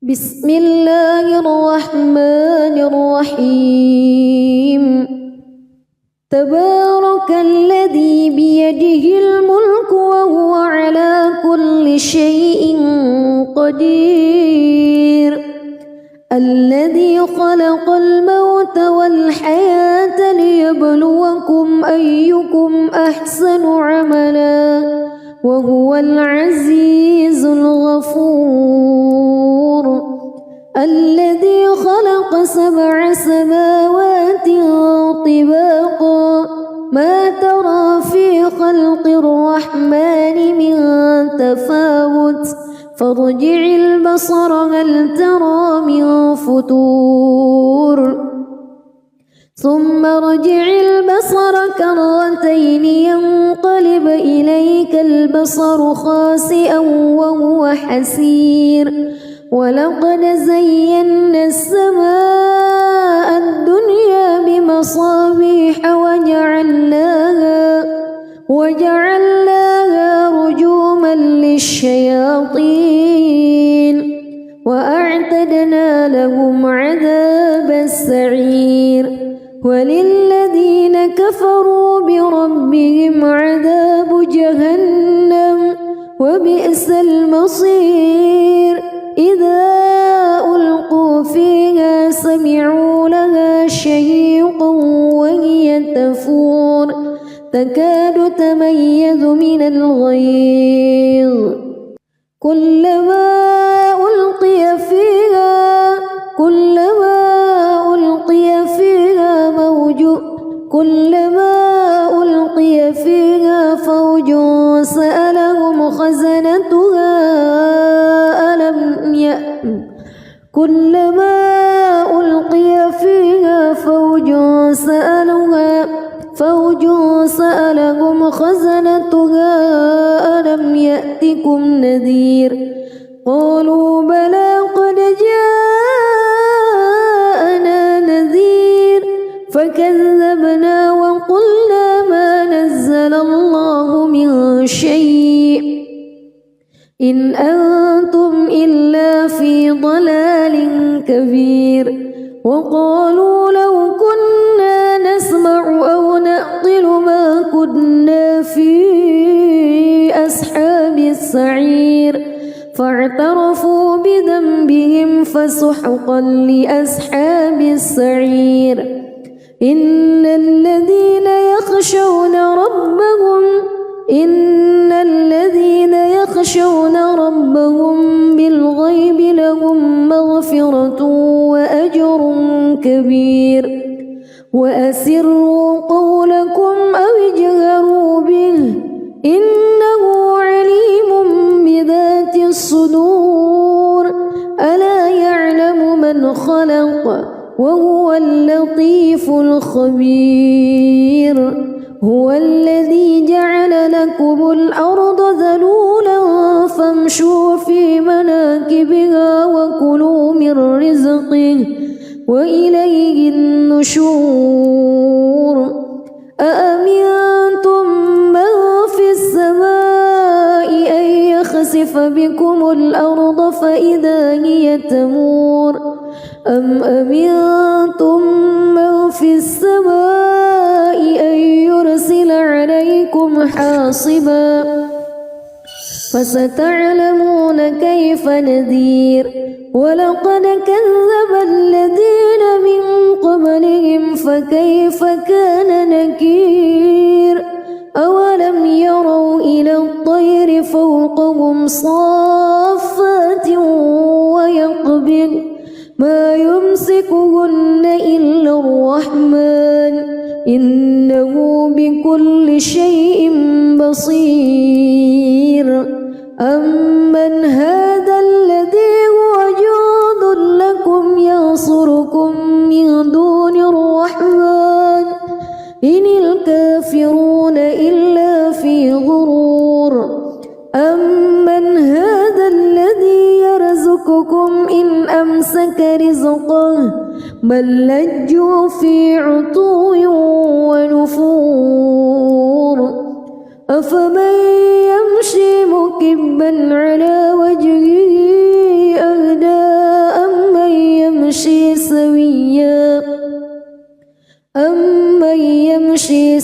بسم الله الرحمن الرحيم تبارك الذي بيده الملك وهو على كل شيء قدير الذي خلق الموت والحياة ليبلوكم أيكم أحسن عملا وهو العزيز الغفور الذي خلق 7 سماوات طباقا ما ترى في خلق الرحمن من تفاوت فارجع البصر هل ترى من فتور ثم ارجع البصر كرتين ينقلب إليك البصر خاسئا وهو حسير ولقد زينا السماء الدنيا بمصابيح وجعلناها رجوما للشياطين وأعتدنا لهم عذاب السعير وللذين كفروا بربهم عذاب جهنم وبئس المصير إذا ألقوا فيها سمعوا لها شهيقا وهي تفور تكاد تميز من الغيظ كلما ألقي فيها فوج سألهم خزنتها ألم يأتكم نذير قالوا بلى قد جاءنا نذير فكذبنا وقلنا ما نزل الله من شيء إن أنتم إلا في ضلال كبير وقالوا لو كنا نسمع أو نعقل ما كنا في أصحاب السعير فاعترفوا بذنبهم فسحقا لأصحاب السعير إن الذين يخشون ربهم بالغيب لهم مغفرة وأجر كبير وأسروا قولكم أو اجهروا به إنه عليم بذات الصدور ألا يعلم من خلق وهو اللطيف الخبير هو الذي جعل لكم الأرض ذلولا فامشوا في مناكبها وكلوا من رزقه وإليه النشور أأمنتم من في السماء أن يخسف بكم الأرض فإذا هي تمور أم أمنتم من في السماء أن يرسل عليكم حاصبا فستعلمون كيف نذير ولقد كذب الذين من قبلهم فكيف كان نكير أولم يروا إلى الطير فوقهم صافات ويقبض ما يمسكهن إلا الرحمن إنه بكل شيء بصير أمن هذا الذي هو جند لكم ينصركم من دون الرحمن إن الكافرون إلا في غرور أمن هذا الذي يرزقكم إن أمسك رزقه بل لجوا في عتو ونفور أفمن يمشي مكبا على وجهه أهدى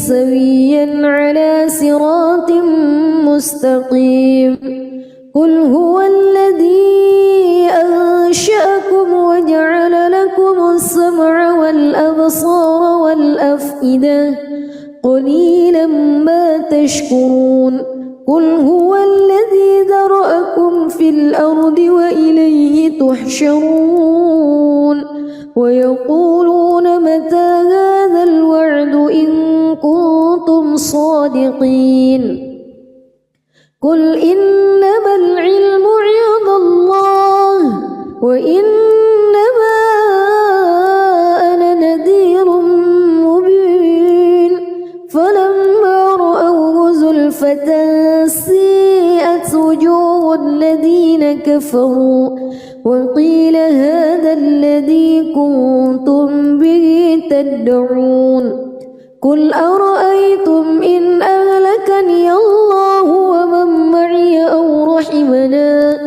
سويا على صراط مستقيم قل هو الذي أنشأكم وجعل لكم السمع والأبصار والأفئدة قليلا ما تشكرون قل هو الذي ذرأكم في الأرض وإليه تحشرون ويقولون متى هذا الوعد إن كنتم صادقين قل إنما العلم عند الله وإنما أنا نذير مبين فلما رأوه زلفة سيئت وجوه الذين كفروا وقيل هذا الذي كنتم به تدعون قل أرأيتم إن أهلكني الله ومن معي أو رحمنا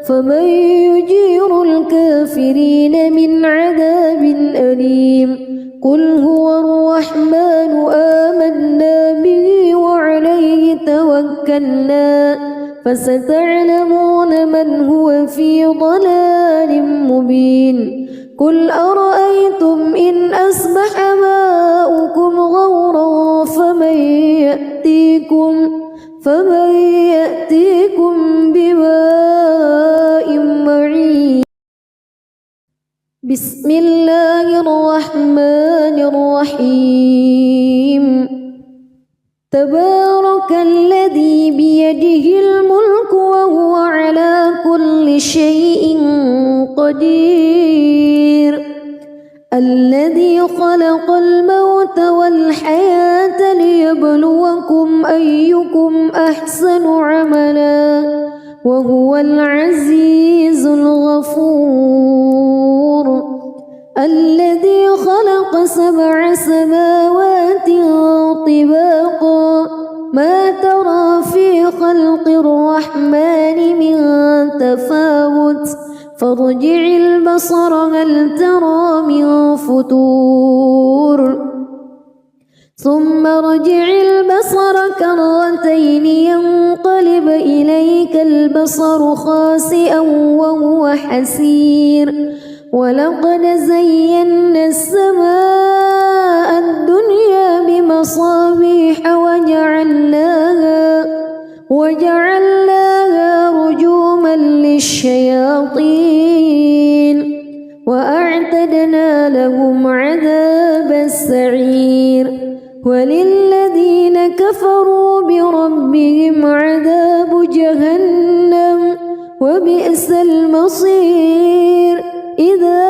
فمن يجير الكافرين من عذاب أليم قل هو الرحمن آمنا به وعليه توكلنا فستعلمون من هو في ضلال مبين قل أرأيتم إن أصبح ماؤكم غورا فمن يأتيكم بماء معين بسم الله الرحمن الرحيم تبارك الذي بيده الملك وهو على كل شيء قدير الذي خلق الموت والحياة ليبلوكم أيكم أحسن عملا وهو العزيز الغفور الذي خلق 7 سماوات طباقا ما ترى في خلق الرحمن من تفاوت فارجع البصر هل ترى من فطور ثم ارجع البصر كرتين ينقلب إليك البصر خاسئا وهو حسير ولقد زينا السماء الدنيا بمصابيح وجعلناها رجوما للشياطين وأعتدنا لهم عذاب السعير وللذين كفروا بربهم عذاب جهنم وبئس المصير إذا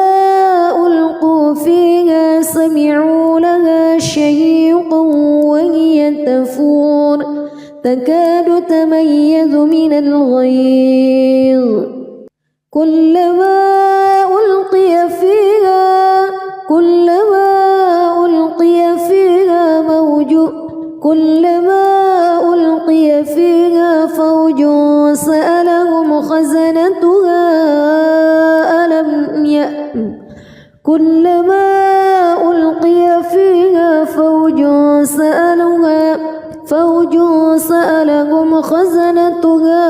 ألقوا فيها سمعوا لها شهيقا وهي تفور تكاد تميز من الغيظ كلما ألقي فيها فوج سألهم خزنتها كلما ألقي فيها فوج سألهم خزنتها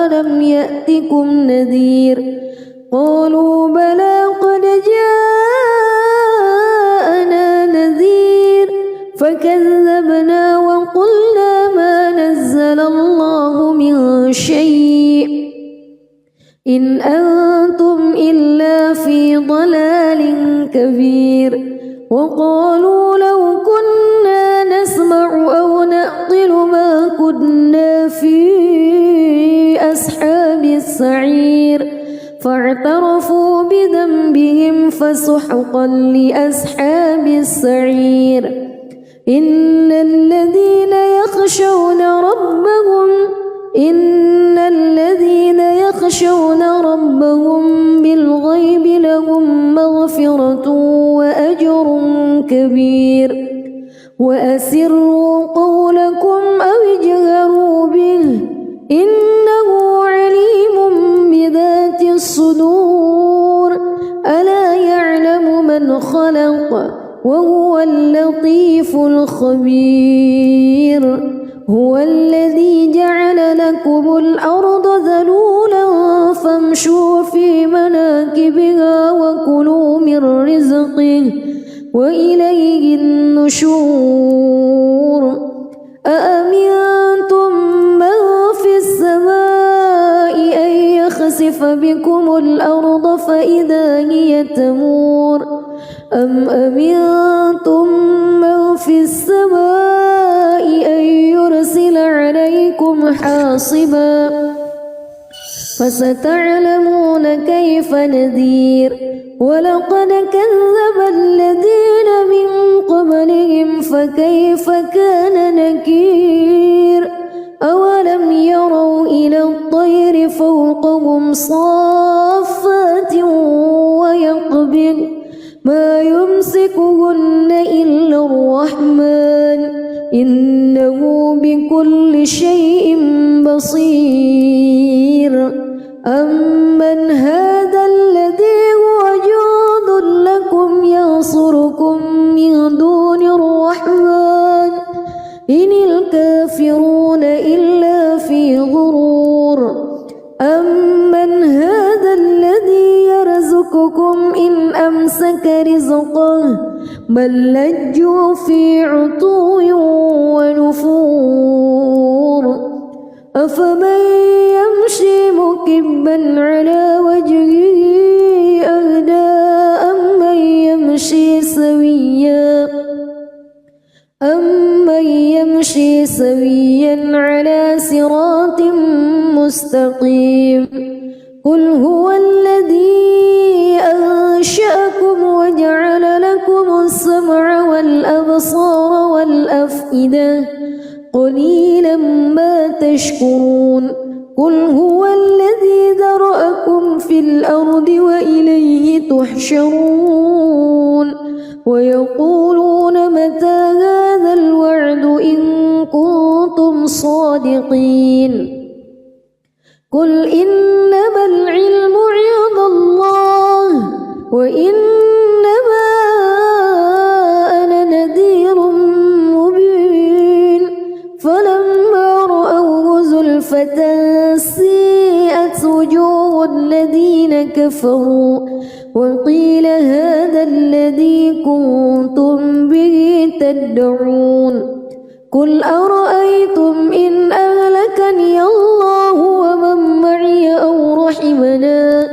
ألم يأتكم نذير قالوا بلى قد جاءنا نذير فكذبنا وقلنا ما نزل الله من شيء إن أنتم إلا في ضلال كبير وقالوا لو كنا نسمع أو نعقل ما كنا في أصحاب السعير فاعترفوا بذنبهم فسحقا لأصحاب السعير إن الذين يخشون ربهم بالغيب لهم مغفرة وأجر كبير وأسروا قولكم أو اجهروا به إنه عليم بذات الصدور ألا يعلم من خلق وهو اللطيف الخبير هو الذي جعل لكم الأرض ذلولا فامشوا في مناكبها وكلوا من رزقه وإليه النشور أأمنتم من في السماء أن يخسف بكم الأرض فإذا هي تمور أم أمنتم من في السماء أن يرسل عليكم حاصبا فستعلمون كيف نذير ولقد كذب الذين من قبلهم فكيف كان نكير أولم يروا إلى الطير فوقهم صافات ويقبض ما يمسكهن إلا الرحمن إنه بكل شيء بصير أمن هذا الذي هو جند لكم ينصركم من دون الرحمن إن الكافرون إلا في غرور أمن هذا الذي يرزقكم إن أمسك رزقه بل لجوا في عتو ونفور أفمن يمشي مكبا على وجهه أهدى أمن يمشي سويا على صراط مستقيم قل هو الذي أنشأكم وجعل لكم السمع والأبصار والأفئدة قليلا ما تشكرون قل هو الذي ذرأكم في الأرض وإليه تحشرون ويقولون متى هذا الوعد إن كنتم صادقين قل إنما العلم عند الله وإنما أنا نذير مبين فلما رأوه زلفة سيئت وجوه الذين كفروا وقيل هذا الذي كنتم به تدعون قل أرأيتم إن أهلكني الله ومن معي أو رحمنا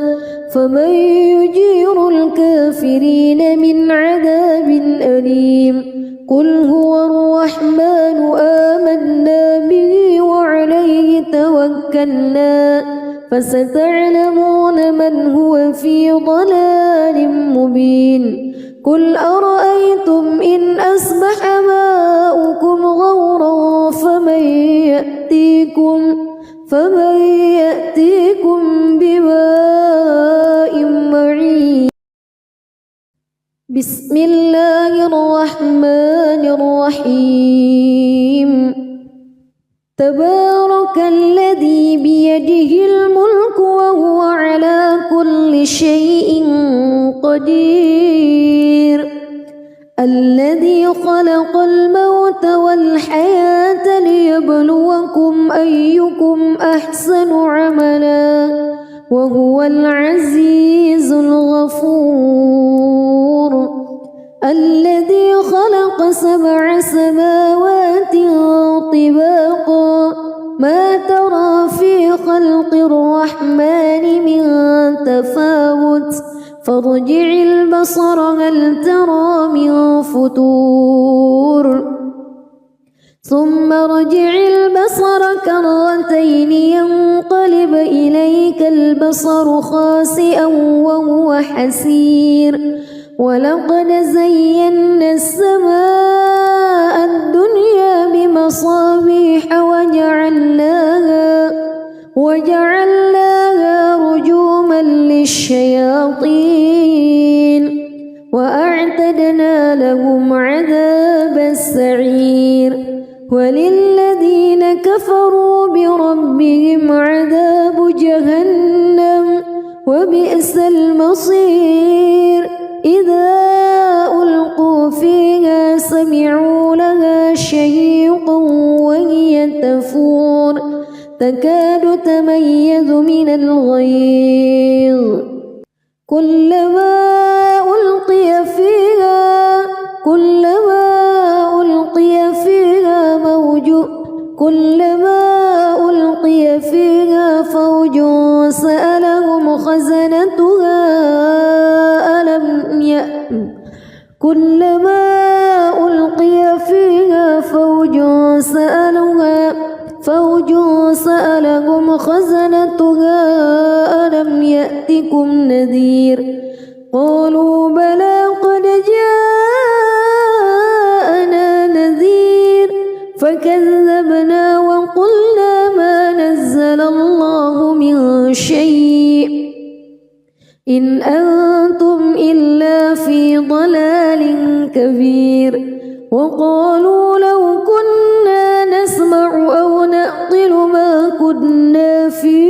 فمن يجير الكافرين من عذاب أليم قل هو الرحمن آمنا به وعليه توكلنا فستعلمون من هو في ضلال مبين قل أرأيتم إن أصبح ماؤكم غورا فمن يأتيكم بماء معين بسم الله الرحمن الرحيم تبارك الذي بيده الملك وهو على كل شيء قدير الذي خلق الموت والحياة ليبلوكم أيكم أحسن عملا وهو العزيز الغفور الذي خلق 7 سماوات طباقا ما ترى في خلق الرحمن من تفاوت فارجع البصر هل ترى من فتور ثم ارجع البصر كرتين ينقلب إليك البصر خاسئا وهو حسير ولقد زينا السماء الدنيا بمصابيح وجعلناها رجوما للشياطين وأعتدنا لهم عذاب السعير وللذين كفروا بربهم عذاب جهنم وبئس المصير إذا ألقوا تكاد تميز من الغيظ كلما ألقي فيها فوج سألهم خزنتها ألم يأتكم نذير قالوا بلى قد جاءنا نذير فكذبنا وقلنا ما نزل الله من شيء إن أنتم إلا في ضلال كبير وقالوا لو كنا نسمع أو نعقل ما كنا في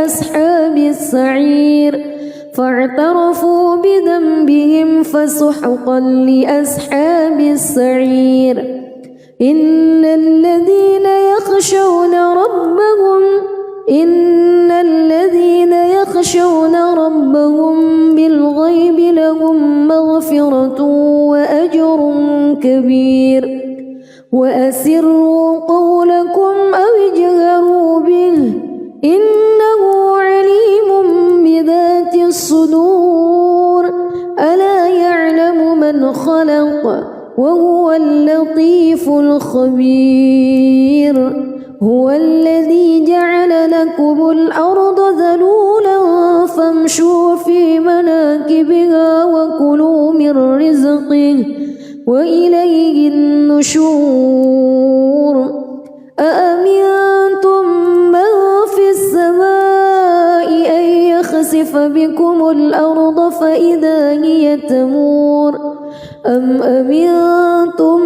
أصحاب السعير فاعترفوا بذنبهم فسحقا لأصحاب السعير إن الذين يخشون ربهم بالغيب لهم مغفرة وأجر كبير وأسروا قولكم أو اجهروا به إنه عليم بذات الصدور ألا يعلم من خلق وهو اللطيف الخبير هو الذي جعل لكم الأرض ذلولا فامشوا في مناكبها وكلوا من رزقه وإليه النشور أأمنتم من في السماء أن يخسف بكم الأرض فإذا هي تمور أم أمنتم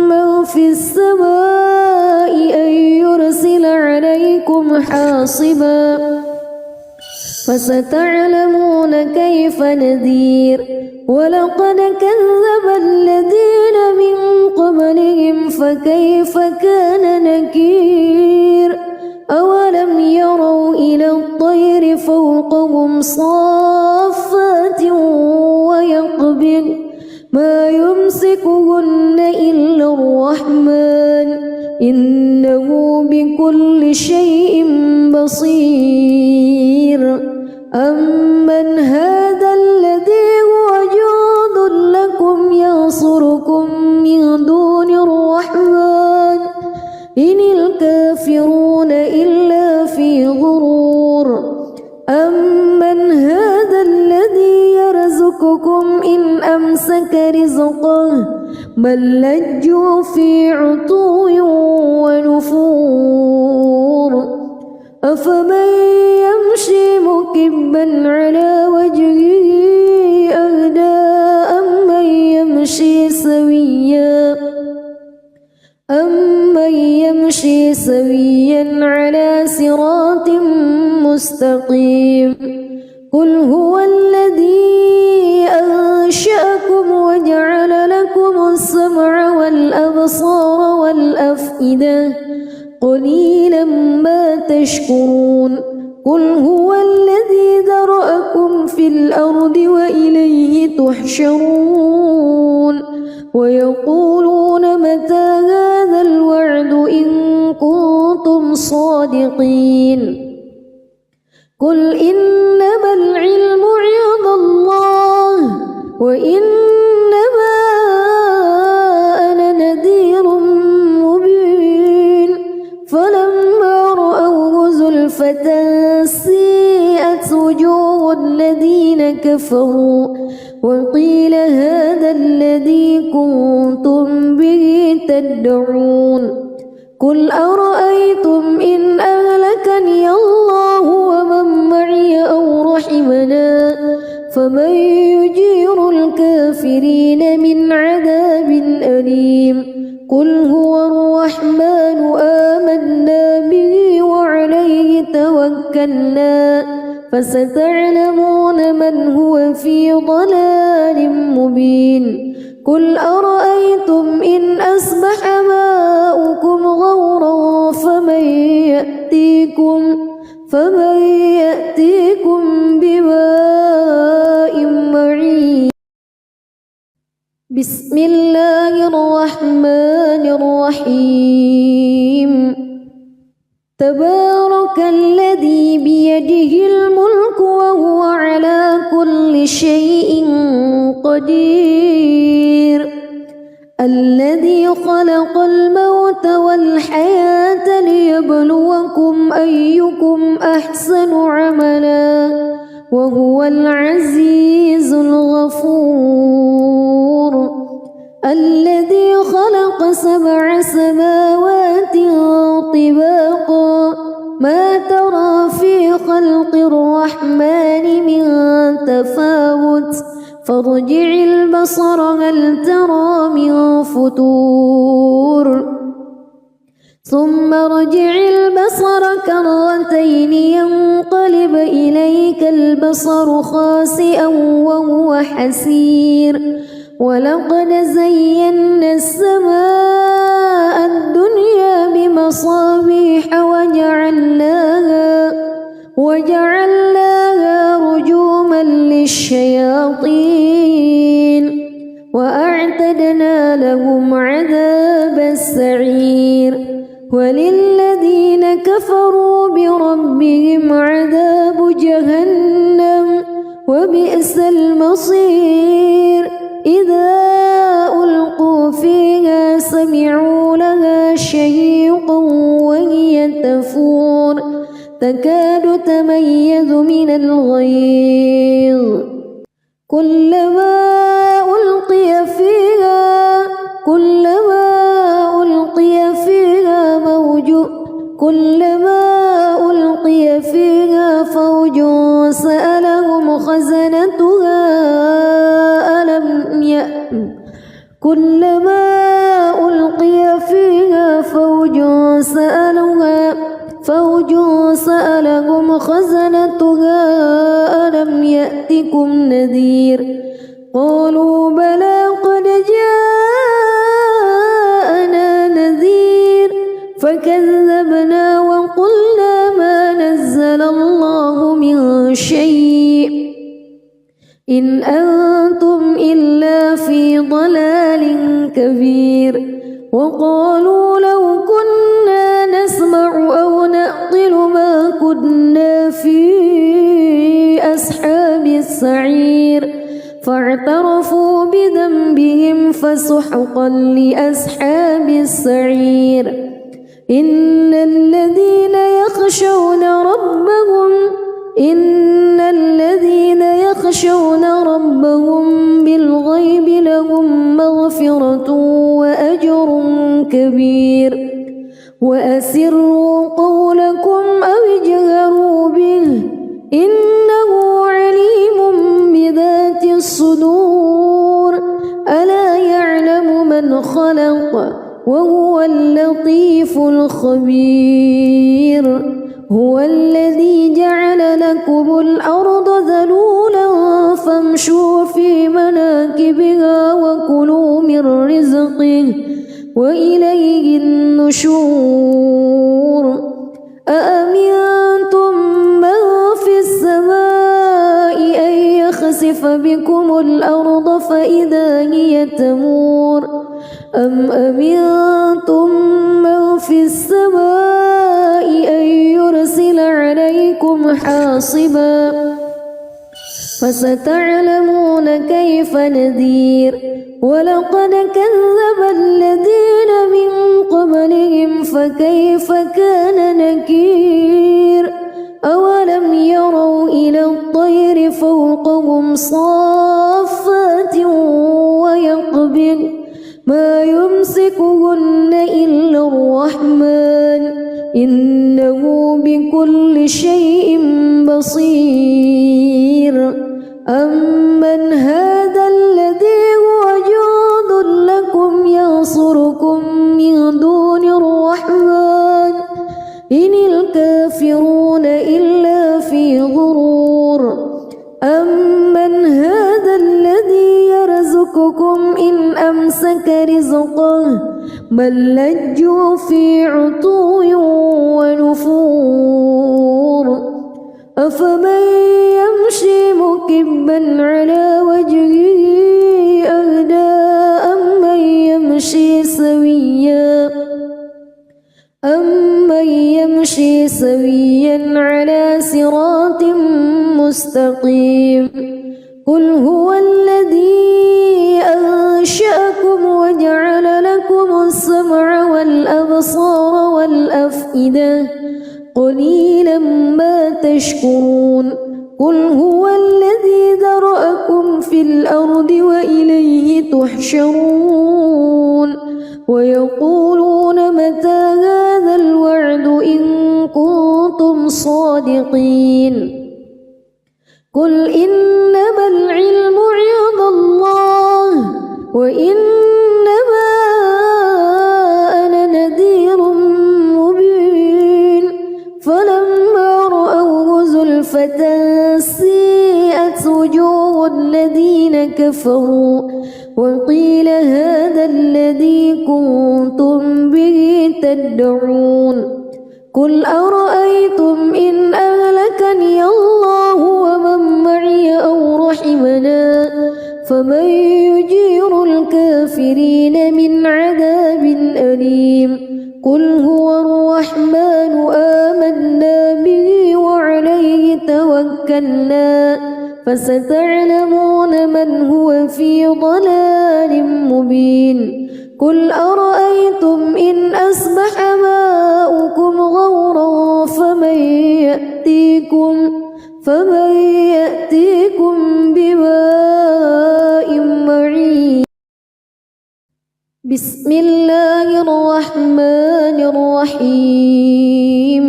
من في السماء أن يرسل عليكم حاصبا فستعلمون كيف نذير ولقد كذب الذين من قبلهم فكيف كان نكير أولم يروا إلى الطير فوقهم صافات ويقبض ما يمسكهن إلا الرحمن إنه بكل شيء بصير أمن هذا الذي هو جند لكم ينصركم من دون الرحمن إن الكافرون إلا في غرور أمن هذا الذي يرزقكم إن أمسك رزقه بل لجوا في عتو ونفور أفمن يمشي مكبا على وجهه أهدى أمن يمشي سويا على صراط مستقيم قل هو الذي أنشأكم وجعل لكم السمع والأبصار والأفئدة قليلا ما تشكرون قل هو الذي ذرأكم في الأرض وإليه تحشرون ويقولون متى هذا الوعد إن كنتم صادقين قل إنما العلم عند الله وإنما أنا نذير مبين فلما رأوه زلفة سيئت وجوه الذين كفروا وقيل هذا الذي كنتم به تدعون قل أرأيتم إن أهلكني الله ومن معي أو رحمنا فمن يجير الكافرين من عذاب أليم قل هو الرحمن آمنا به وعليه توكلنا فستعلمون من هو في ضلال مبين قل أرأيتم إن أصبح ماؤكم غورا فمن يأتيكم بماء معين. بسم الله الرحمن الرحيم. تبارك الذي بيده الملك وهو على كل شيء قدير. الذي خلق الموت والحياة ليبلوكم أيكم أحسن عملا وهو العزيز الغفور. الذي خلق 7 سماوات طباقا ما ترى في خلق الرحمن من تفاوت فارجع البصر هل ترى من فتور ثم ارجع البصر كرتين ينقلب إليك البصر خاسئا وهو حسير. ولقد زينا السماء الدنيا بمصابيح وجعلناها رجوما للشياطين وأعتدنا لهم عذاب السعير. وللذين كفروا بربهم عذاب جهنم وبئس المصير. إذا ألقوا فيها سمعوا لها شهيقا وهي تفور تكاد تميز من الغيظ. كلما ألقي فيها فوج سألهم خزنتها ألم يأتكم نذير. قالوا بلى قد جاءنا نذير فكذبنا وقلنا ما نزل الله من شيء إن أنتم إلا في ضلال كبير. وقالوا لو كنا نسمع أو نعقل ما كنا في أصحاب السعير فاعترفوا بذنبهم فسحقا لأصحاب السعير. إن الذين يخشون ربهم بالغيب لهم مغفرة وأجر كبير. وأسروا قولكم أو اجهروا به إنه عليم بذات الصدور. ألا يعلم من خلق وهو اللطيف الخبير. هو الذي جعل لكم الأرض ذلولا فامشوا في مناكبها وكلوا من رزقه وإليه النشور. أأمنتم من في السماء أن يخسف بكم الأرض فإذا هي تمور أم أمنتم من في السماء أن يرسل عليكم حاصبا فستعلمون كيف نذير. ولقد كذب الذين من قبلهم فكيف كان نكير. أولم يروا إلى الطير فوقهم صافات ويقبض ما يمسكهن إلا الرحمن إنه بكل شيء بصير. أمن هذا الذي هو جند لكم ينصركم من دون الرحمن إن الكافرون إلا في غرور. أمن هذا الذي يرزقكم إن نسألك رزقه بل لجوا في عتو ونفور أفمن يمشي مكبا على وجهه أهدى أمن يمشي سويا على صراط مستقيم قل هو الذي أنشأكم وجعل لكم السمع والأبصار والأفئدة قليلا ما تشكرون قل هو الذي ذرأكم في الأرض وإليه تحشرون ويقولون متى هذا الوعد إن كنتم صادقين قل إنما العلم عند الله وإنما أنا نذير مبين فلما رأوه زلفة سيئت وجوه الذين كفروا وقيل هذا الذي كنتم به تدعون قل أرأيتم إن أهلكني الله ومن معي أو رحمنا فمن يجير الكافرين من عذاب أليم قل هو الرحمن آمنا به وعليه توكلنا فستعلمون من هو في ضلال مبين قل أرأيتم إن أصبح ماؤكم غورا فمن يأتيكم بماء معين بسم الله الرحمن الرحيم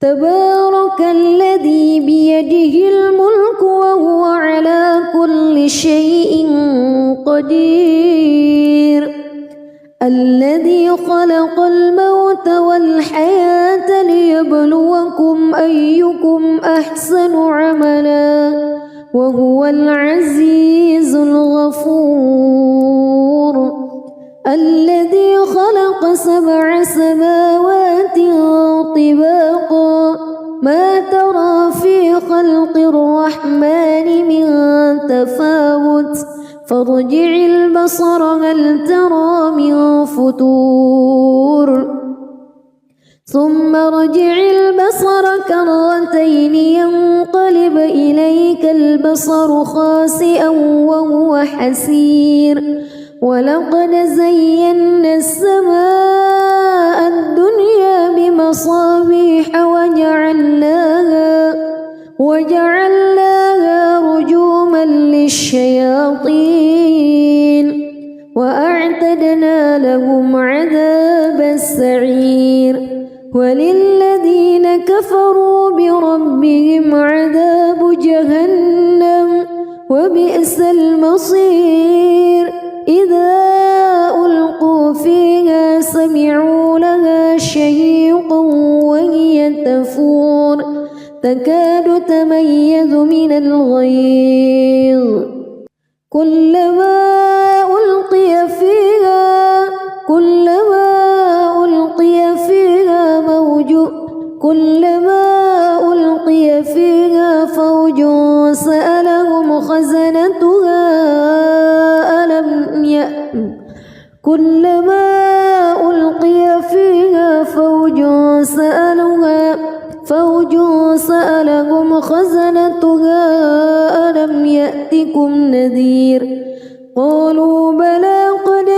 تبارك الذي بيده الملك وهو على كل شيء قدير الذي خلق الموت والحياة ليبلوكم أيكم أحسن عملا وهو العزيز الغفور الذي خلق 7 سماوات طباقا ما ترى في خلق الرحمن من تفاوت فارجع البصر هل ترى من فتور ثم ارجع البصر كرتين ينقلب إليك البصر خاسئا وهو حسير ولقد زينا السماء الدنيا بمصابيح وجعلناها رجوما للشياطين وأعتدنا لهم عذاب السعير وللذين كفروا بربهم عذاب جهنم وبئس المصير إذا ألقوا فيها سمعوا لها شهيقا وهي تفور تكاد تميز من الغيظ كلما ألقي فيها فوج سألهم خزنتها ألم يأتكم نذير قالوا بلى قد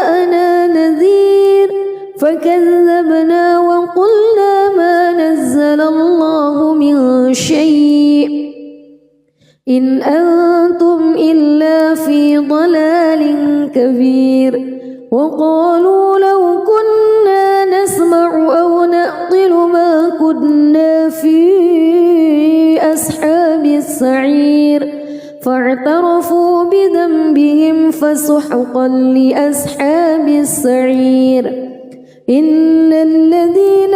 جاءنا نذير فكذبنا وقلنا ما نزل الله من شيء إن أنتم إلا في ضلال كبير وقالوا لو كنا نسمع أو نعقل ما كنا في أصحاب السعير فاعترفوا بذنبهم فسحقا لأصحاب السعير إن الذين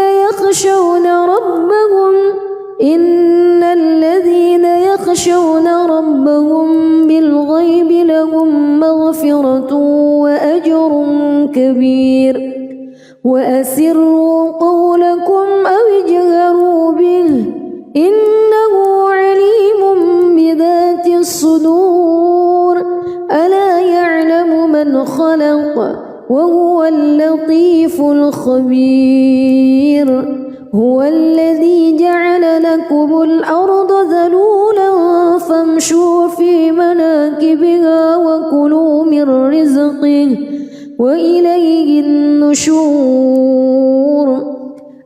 يخشون ربهم بالغيب لهم مغفرة وأجر كبير وأسروا قولكم أو اجهروا به إنه عليم بذات الصدور ألا يعلم من خلق وهو اللطيف الخبير هو الذي جعل لكم الأرض ذلولا فامشوا في مناكبها وكلوا من رزقه وإليه النشور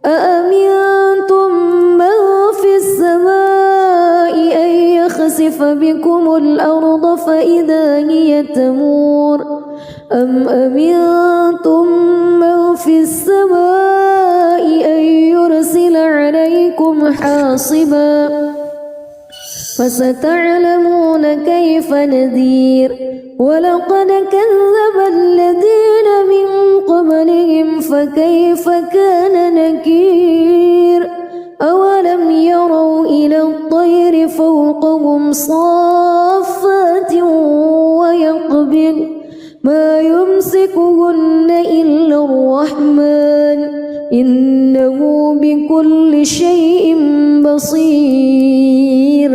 أأمنتم من في السماء أن يخسف بكم الأرض فإذا هي تمور أم أمنتم من في السماء أن يرسل عليكم حاصبا فستعلمون كيف نذير ولقد كذب الذين من قبلهم فكيف كان نكير أولم يروا إلى الطير فوقهم صافات ويقبض ما يمسكهن إلا الرحمن إنه بكل شيء بصير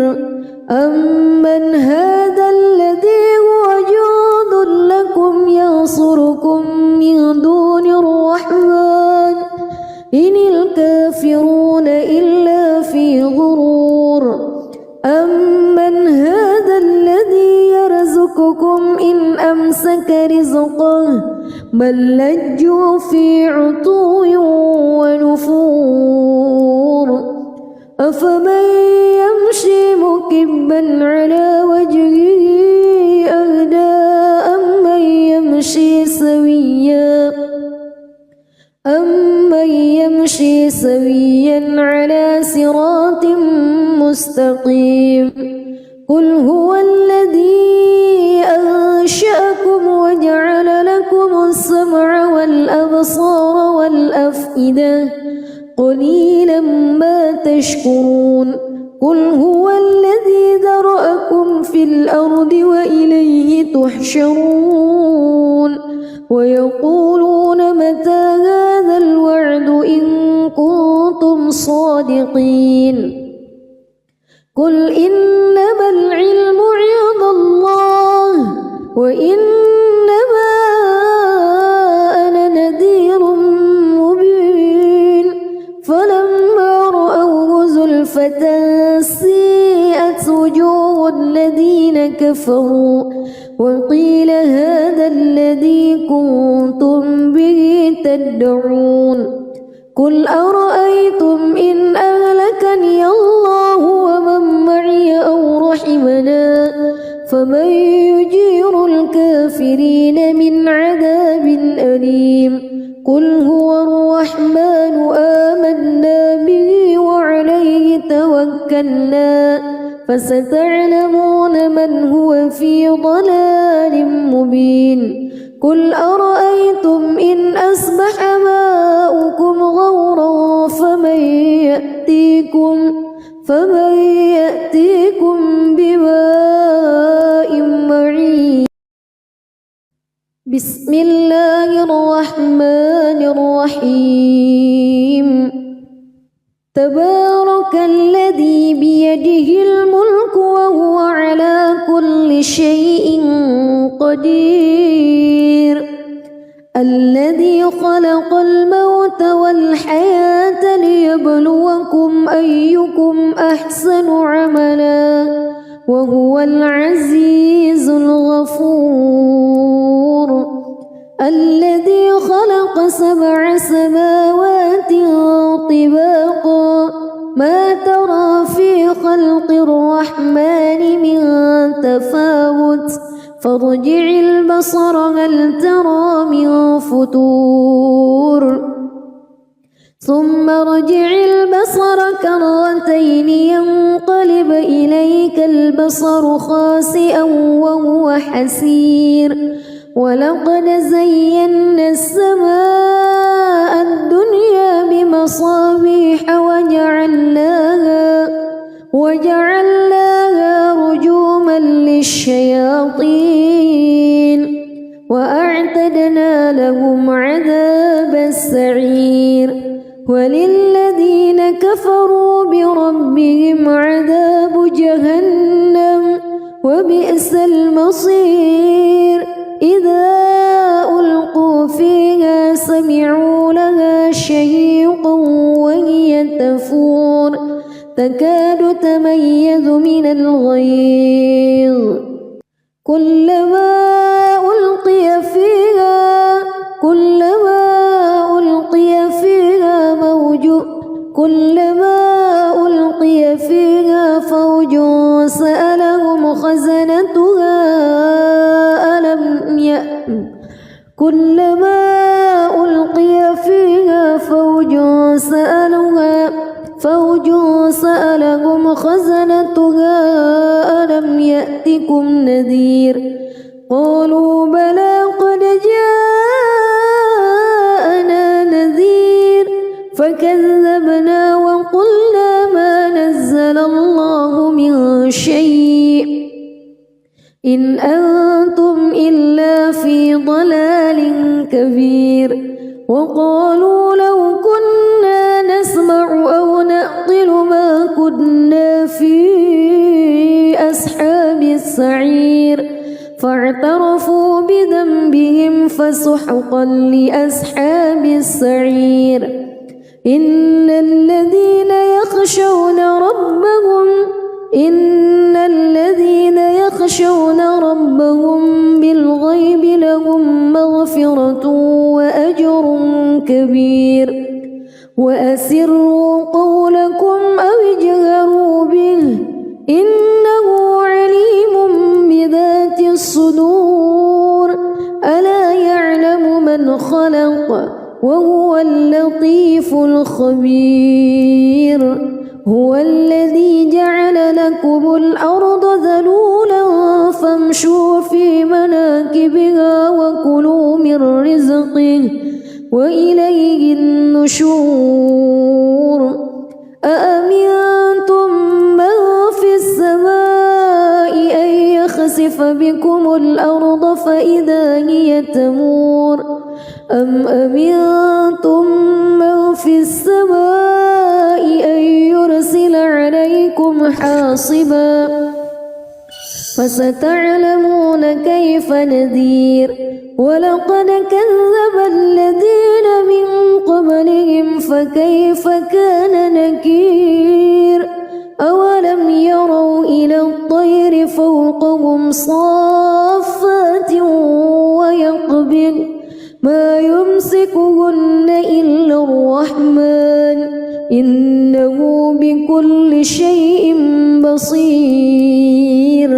أمن هذا الذي هو جند لكم ينصركم من دون الرحمن إن الكافرون إلا في غرور أمن هذا الذي يرزقكم إن أمسك رزقه بل لجوا في عتو ونفور أفمن يمشي مكبا على وجهه أهدى أمن يمشي سويا على صراط مستقيم قل هو الذي أنشأكم وجعل لكم السمع والأبصار والأفئدة قليلا ما تشكرون قل هو الذي ذرأكم في الأرض وإليه تحشرون ويقولون متى هذا الوعد إن كنتم صادقين قل إنما العلم عند الله وإنما أنا نذير مبين فلما رأوه زلفة سيئت وجوه الذين كفروا وقيل هذا الذي كنتم به تدعون قل أرأيتم إن أهلكني الله ومن معي أو رحمنا فمن يجير الكافرين من عذاب أليم قل هو الرحمن آمنا به وعليه توكلنا فستعلمون من هو في ضلال مبين قل أرأيتم إن أصبح ماؤكم غورا فمن يأتيكم بماء معين بسم الله الرحمن الرحيم تبارك الذي بيده الملك وهو على كل شيء قدير الذي خلق الموت والحياة ليبلوكم أيكم أحسن عملا وهو العزيز الغفور الذي خلق 7 سماوات طباقا ما ترى في خلق الرحمن من تفاوت فارجع البصر هل ترى من فتور ثم ارجع البصر كرتين ينقلب إليك البصر خاسئا وهو حسير ولقد زينا السماء الدنيا بمصابيح وجعلناها رجوما للشياطين وأعتدنا لهم عذاب السعير وللذين كفروا بربهم عذاب جهنم وبئس المصير إذا ألقوا فيها سمعوا لها شهيقا وهي تفور تكاد تميز من الغيظ كلما ألقي فيها فوج سألهم خزنتها ألم يأتكم نذير قالوا بلى قد جاءنا نذير فكذبنا وقلنا ما نزل الله من شيء إن أنتم إلا في ضلال كبير وقالوا لو كنا نسمع أو نعقل ما كنا في أصحاب السعير فاعترفوا بذنبهم فسحقا لأصحاب السعير إن الذين يخشون ربهم بالغيب لهم مغفرة وأجر كبير وأسروا قولكم أو اجهروا به إنه عليم بذات الصدور ألا يعلم من خلق وهو اللطيف الخبير هو الذي جعل لكم الأرض ذلولا فامشوا في مناكبها وكلوا من رزقه وإليه النشور أأمنتم من في السماء أن يخسف بكم الأرض فإذا هي تمور أم أمنتم من في السماء أن يرسل عليكم حاصبا فستعلمون كيف نذير ولقد كذب الذين من قبلهم فكيف كان نكير أولم يروا إلى الطير فوقهم صافات ويقبض ما يمسكهن إلا الرحمن إنه بكل شيء بصير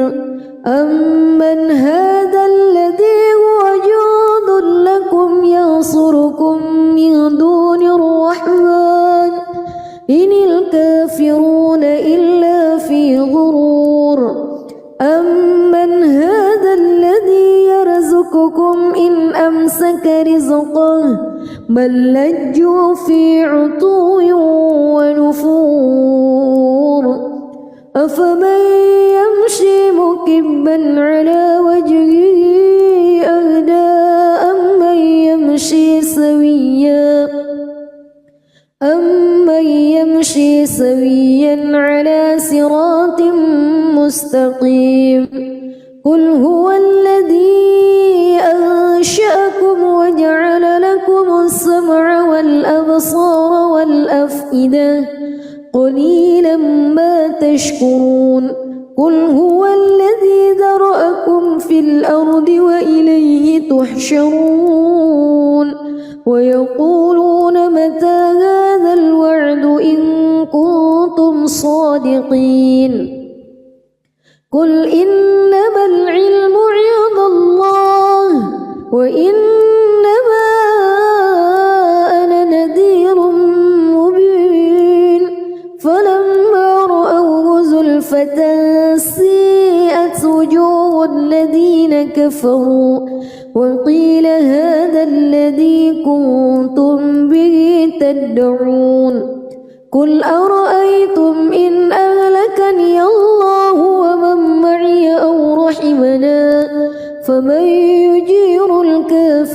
أمن هذا الذي هو جند لكم ينصركم من دون الرحمن إن الكافرون إلا في غرور أمن هذا الذي يرزقكم إن أمسك رزقه بل لجوا في عتو ونفور أفمن يمشي مكبا على وجهه أهدى أمن يمشي سويا على صراط مستقيم قل هو الذي أنشأكم وجعل لكم السمع والأبصار والأفئدة قليلا ما تشكرون قل هو الذي ذرأكم في الأرض وإليه تحشرون ويقولون متى هذا الوعد إن كنتم صادقين قل إنما العلم عند الله وإنما أنا نذير مبين فلما رأوه زلفة سيئت وجوه الذين كفروا وقيل هذا الذي كنتم به تدعون قل أرأيتم إن أهلكني الله ومن معي أو رحمنا فمن يجير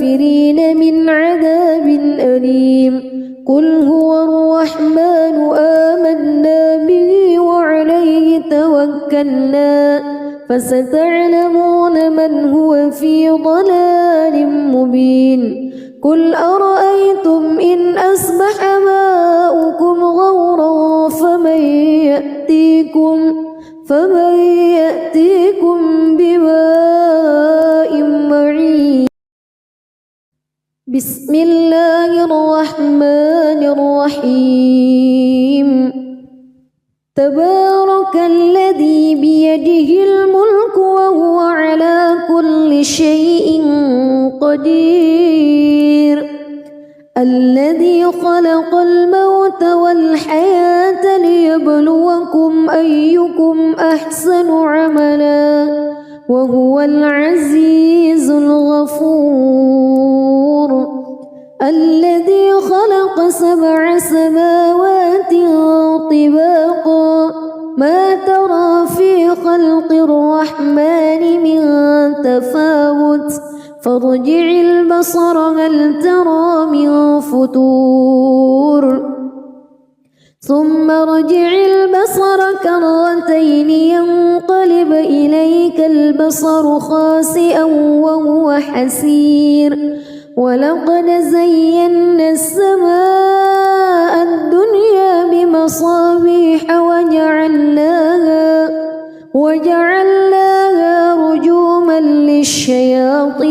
الكافرين من عذاب أليم قل هو الرحمن آمنا به وعليه توكلنا فستعلمون من هو في ضلال مبين قل أرأيتم إن أصبح ماؤكم غورا فمن يأتيكم بماء معين بسم الله الرحمن الرحيم تبارك الذي بيده الملك وهو على كل شيء قدير الذي خلق الموت والحياة ليبلوكم أيكم أحسن عملا وهو العزيز الغفور الذي خلق 7 سماوات طباقا ما ترى في خلق الرحمن من تفاوت فارجع البصر هل ترى من فطور ثم ارجع البصر كرتين ينقلب إليك البصر خاسئا وهو حسير ولقد زينا السماء الدنيا بمصابيح وجعلناها رجوما للشياطين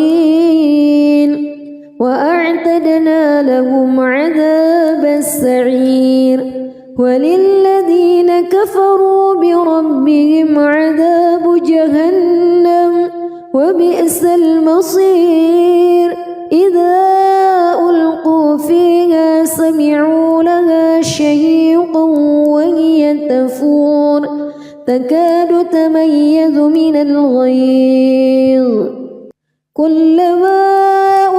وأعتدنا لهم عذاب السعير وللذين كفروا بربهم عذاب جهنم وبئس المصير إذا ألقوا فيها سمعوا لها شهيقا وهي تفور تكاد تميز من الغيظ كلما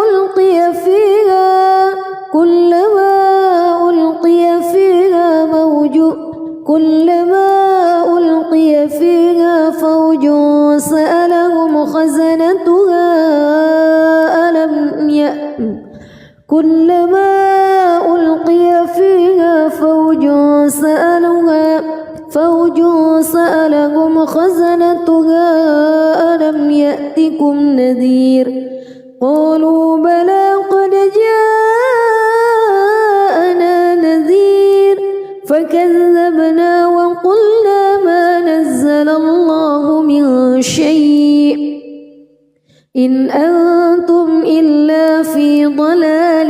ألقي فيها فوج سألهم خزنتها كلما ألقي فيها فوج سألهم خزنتها ألم يأتكم نذير قالوا بلى قد جاءنا نذير فكذبنا وقلنا ما نزل الله من شيء إن أنتم إلا في ضلال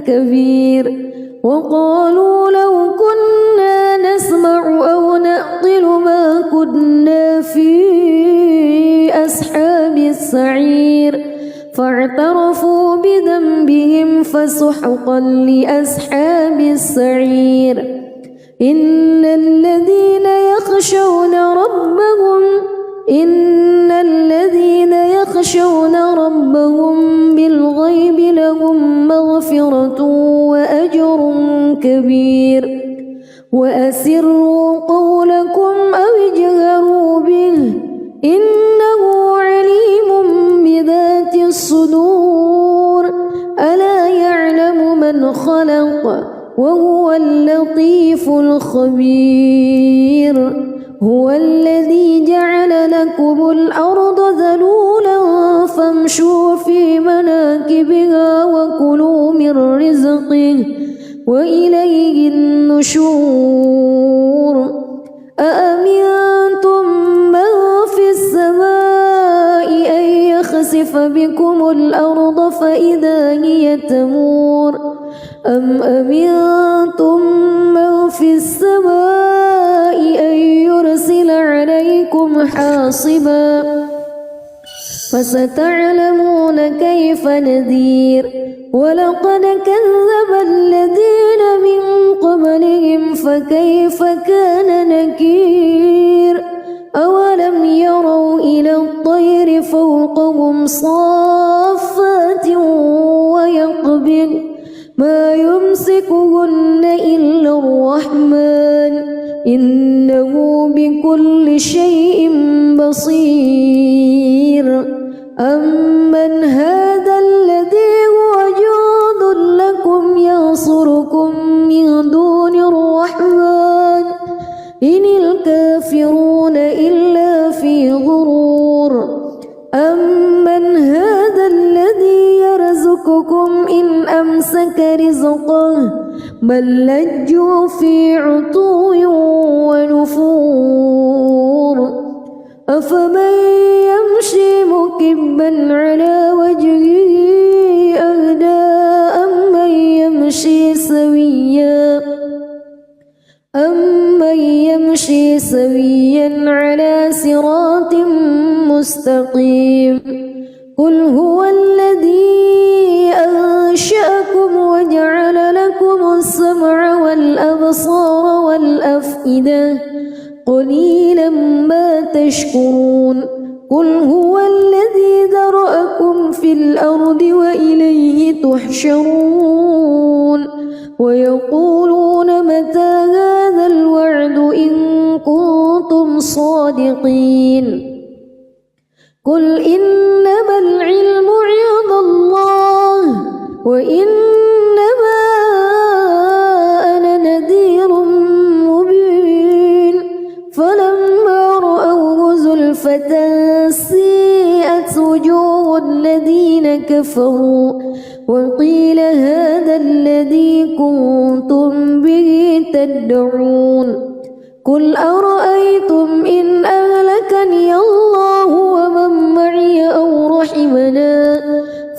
كبير وقالوا لو كنا نسمع أو نعقل ما كنا في أصحاب السعير فاعترفوا بذنبهم فسحقا لأصحاب السعير إن الذين يخشون ربهم بالغيب لهم مغفرة وأجر كبير وأسروا قولكم أو اجهروا به إنه عليم بذات الصدور ألا يعلم من خلق وهو اللطيف الخبير هو الذي جعل لكم الأرض ذلولا فامشوا في مناكبها وكلوا من رزقه وإليه النشور أأمنتم من في السماء أن يخسف بكم الأرض فإذا هي تمور أم أمنتم من في السماء أن يرسل عليكم حاصبا فستعلمون كيف نذير ولقد كذب الذين من قبلهم فكيف كان نكير أولم يروا إلى الطير فوقهم صافات ويقبض ما يمسكهن إلا الرحمن إنه بكل شيء بصير أمن هذا الذي الكافرون إلا في غرور أمن هذا الذي يرزقكم إن أمسك رزقه بل لجوا في عتو ونفور أفمن يمشي مكبا على وجهه أهدى أمن يمشي سويا على صراط مستقيم قل هو الذي أنشأكم وجعل لكم السمع والأبصار والأفئدة قليلا ما تشكرون قل هو الذي ذرأكم في الأرض وإليه تحشرون ويقولون متى هذا الوعد إن كنتم صادقين قل إنما العلم عند الله وإنما أنا نذير مبين فلما رأوه زلفة سيئت وجوه الذين كفروا وقيل هذا الذي كنتم به تدعون قل أرأيتم إن أهلكني الله ومن معي أو رحمنا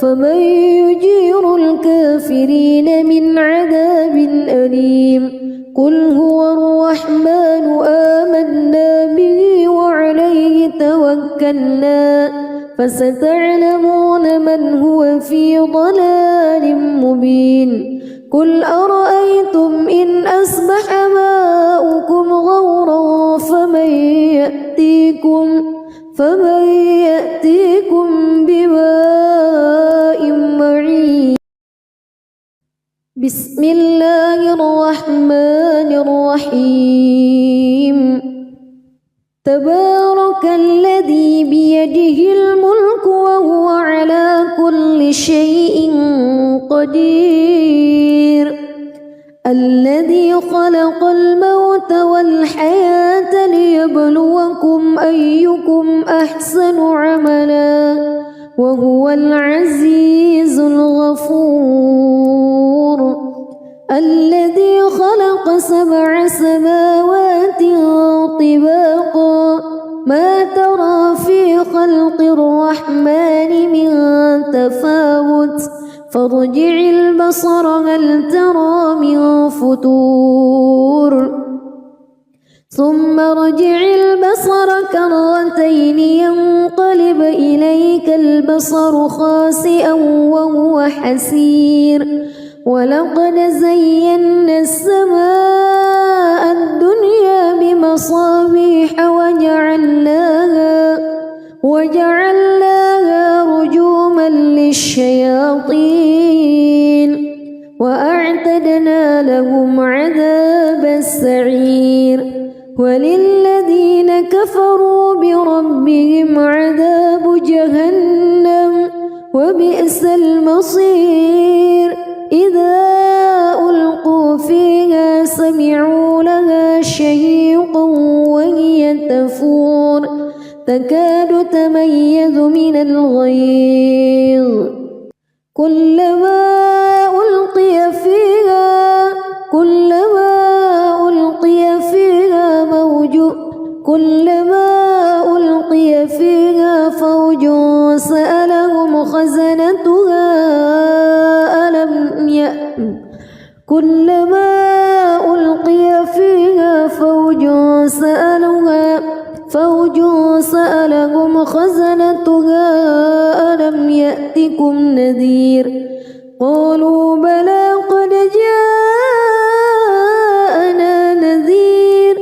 فمن يجير الكافرين من عذاب أليم قل هو الرحمن آمنا به وعليه توكلنا فستعلمون من هو في ضلال مبين قل أرأيتم إن أصبح ماؤكم غورا فمن يأتيكم بماء معين بسم الله الرحمن الرحيم تبارك الذي بيده الملك وهو على كل شيء قدير الذي خلق الموت والحياة ليبلوكم أيكم أحسن عملا وهو العزيز الغفور الذي خلق 7 سماوات طباقا ما ترى في خلق الرحمن من تفاوت فارجع البصر هل ترى من فتور ثم ارجع البصر كرتين ينقلب إليك البصر خاسئا وهو حسير ولقد زينا السماء الدنيا بمصابيح وجعلناها رجوما للشياطين وأعتدنا لهم عذاب السعير وللذين كفروا بربهم عذاب جهنم وبئس المصير إذا ألقوا فيها سمعوا لها شهيقا وهي تفور تكاد تميز من الغيظ كلما ألقي فيها فوج سألهم خزنتها ألم يأتكم نذير قالوا بلى قد جاءنا نذير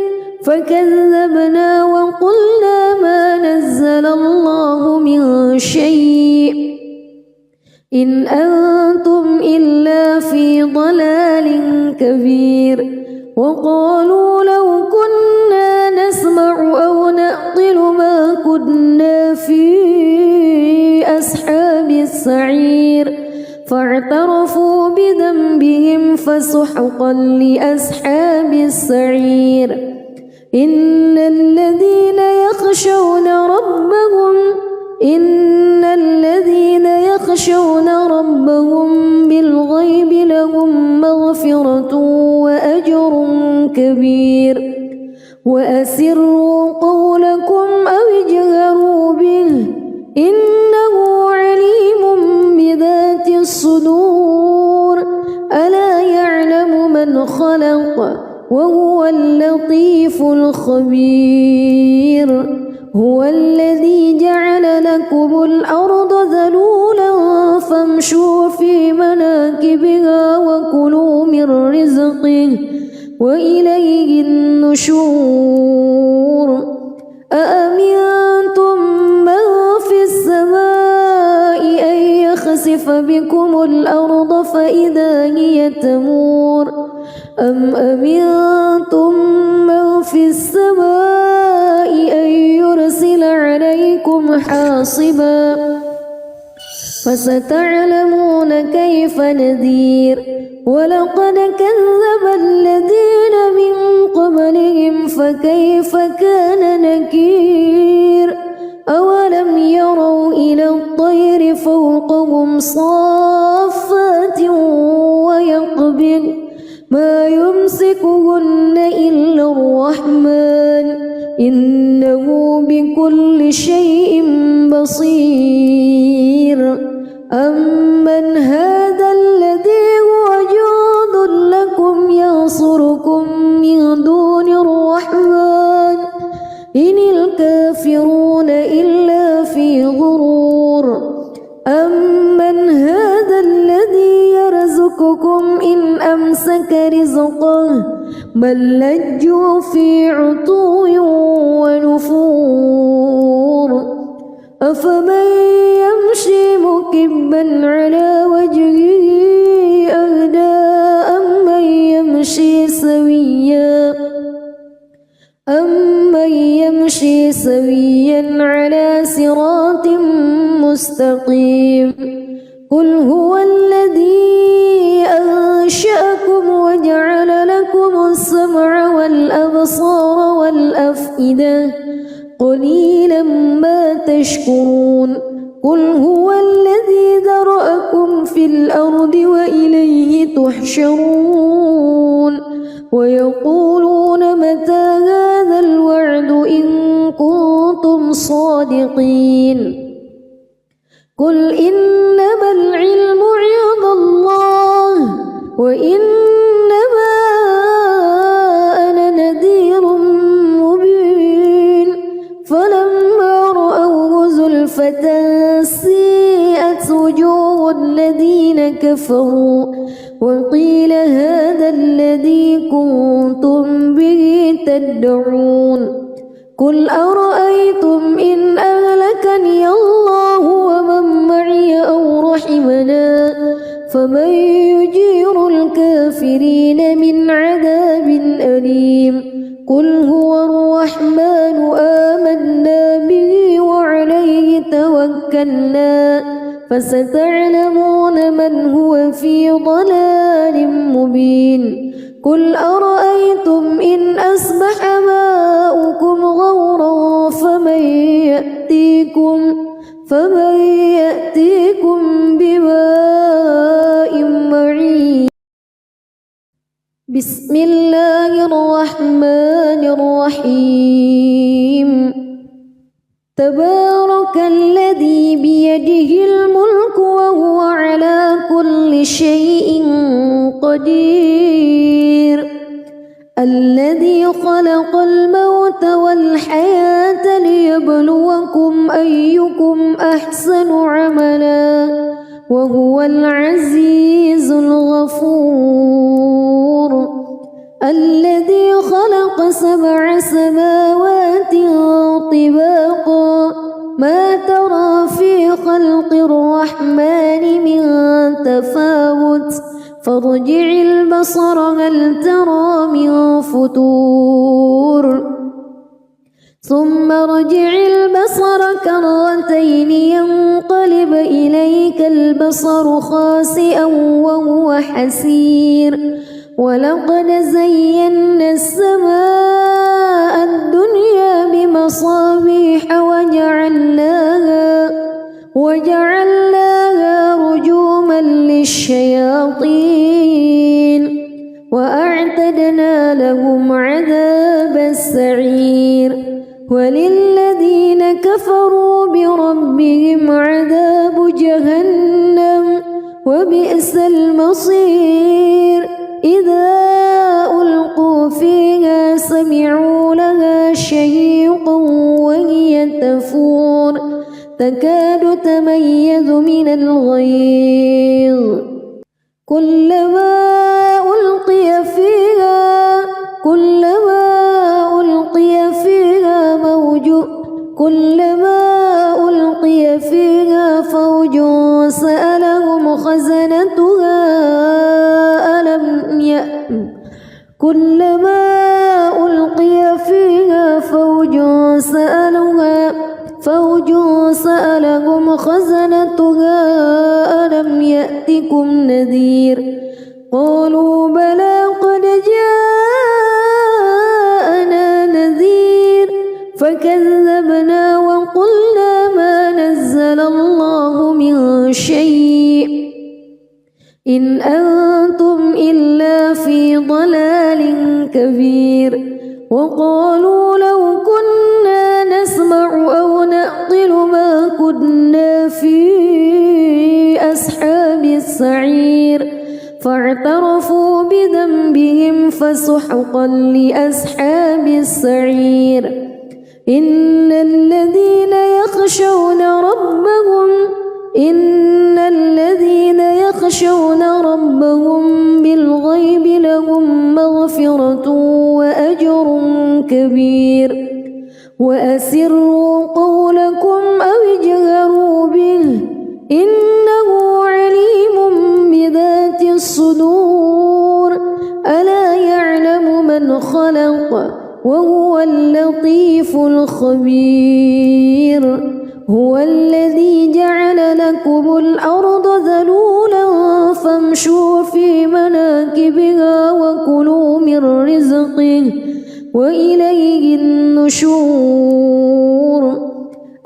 فكذبنا وقلنا ما نزل الله من شيء إن أنتم إلا في ضلال كبير وقالوا لو كنا نسمع أو نعقل ما كنا في أصحاب السعير فاعترفوا بذنبهم فسحقا لأصحاب السعير إن يخشون ربهم بالغيب لهم مغفرة وأجر كبير وأسروا قولكم أو اجهروا به إنه عليم بذات الصدور ألا يعلم من خلق وهو اللطيف الخبير هو الذي جعل لكم الأرض ذلولا فامشوا في مناكبها وكلوا من رزقه وإليه النشور أأمنتم من في السماء أن يخسف بكم الأرض فإذا هي تمور أم أمنتم من في السماء أن يرسل عليكم حاصبا فستعلمون كيف نذير ولقد كذب الذين من قبلهم فكيف كان نكير أولم يروا إلى الطير فوقهم صافات ويقبض ما يمسكهن إلا الرحمن إنه بكل شيء بصير أمن هذا الذي هو جند لكم ينصركم من دون الرحمن إن الكافرون إلا في غرور أمن هذا الذي يرزقكم إن أمسك رزقه بل لجوا في عتو ونفور أفمن يمشي مكبا على وجهه أهدى أمن يمشي سويا على صراط مستقيم قل هو الذي أنشأكم وجعل لكم السمع والأبصار والأفئدة قليلا ما تشكرون قل هو الذي ذرأكم في الأرض وإليه تحشرون ويقولون متى هذا الوعد إن كنتم صادقين قل إنما العلم عند الله وإنما أنا نذير مبين فلما رأوه زلفة سيئت وجوه الذين كفروا وقيل هذا الذي كنتم به تدعون قل أرأيتم إن أهلكني الله ومن معي أو رحمنا فمن يجير الكافرين من عذاب أليم قل هو الرحمن آمنا به وعليه توكلنا فستعلمون من هو في ضلال مبين قل أرأيتم إن أصبح ماؤكم غورا فمن يأتيكم بماء معين بسم الله الرحمن الرحيم تبارك الذي بيده الملك وهو على كل شيء قدير الذي خلق الموت والحياة ليبلوكم أيكم أحسن عملا وهو العزيز الغفور الذي خلق 7 سماوات طباقا ما ترى في خلق الرحمن من تفاوت فارجع البصر هل ترى من فتور ثم ارجع البصر كرتين ينقلب إليك البصر خاسئا وهو حسير ولقد زينا السماء الدنيا بمصابيح وجعلناها رجوما للشياطين وأعتدنا لهم عذاب السعير وللذين كفروا بربهم عذاب جهنم وبئس المصير إذا ألقوا فيها سمعوا لها شهيقا وهي تفور تكاد تميز من الغيظ كلما ألقي فيها فوج سألهم خزنتها ألم يأتكم نذير قالوا بلى قد جاءنا نذير فكذبنا وقلنا ما نزل الله من شيء إن أنتم إلا في ضلال كبير وقالوا لو كنا نسمع أو نعقل ما كنا في أصحاب السعير فاعترفوا بذنبهم فسحقا لأصحاب السعير إن الذين يخشون ربهم بالغيب لهم مغفرة وأجر كبير وأسروا قولكم أو اجهروا به إنه عليم بذات الصدور ألا يعلم من خلق وهو اللطيف الخبير هو الذي جعل لكم الأرض ذلولا فامشوا في مناكبها وكلوا من رزقه وإليه النشور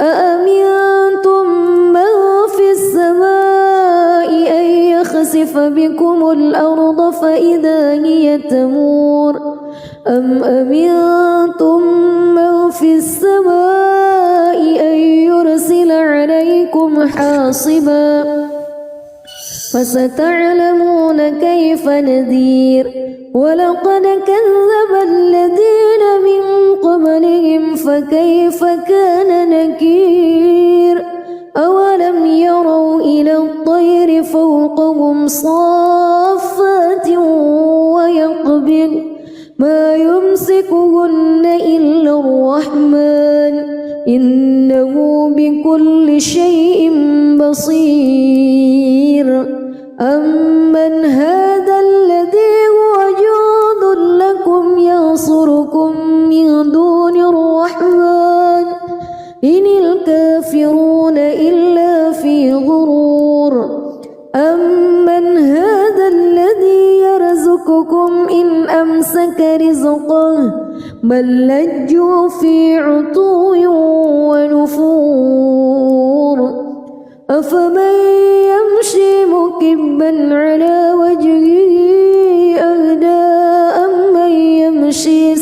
أأمنتم من في السماء أن يخسف بكم الأرض فإذا هي تمور أم أمنتم من في السماء أن يرسل عليكم حاصبا فستعلمون كيف نذير ولقد كذب الذين من قبلهم فكيف كان نكير أولم يروا إلى الطير فوقهم صافات ويقبض ما يمسكهن إلا الرحمن إنه بكل شيء بصير أمن هذا الذي هو جند لكم ينصركم من دون الرحمن إن الكافرون إلا في غرور أمن هذا الذي يرزقكم إن أمسك رزقه بل لجوا في عتو ونفور أفمن يمشي مكبا على وجهه أهدى أمن يمشي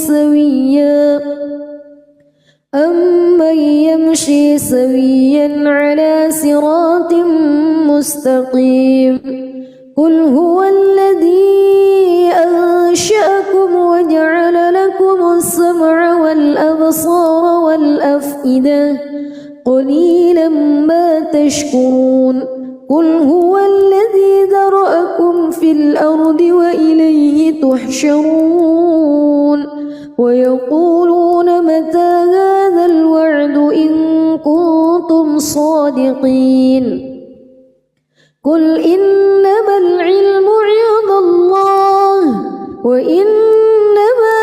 سويا على صراط مستقيم قل هو الذي أنشأكم وجعل لكم السمع والأبصار والأفئدة قليلا ما تشكرون قل هو الذي ذرأكم في الأرض وإليه تحشرون ويقولون متى هذا الوعد إن كنتم صادقين قل إنما العلم عند الله وإنما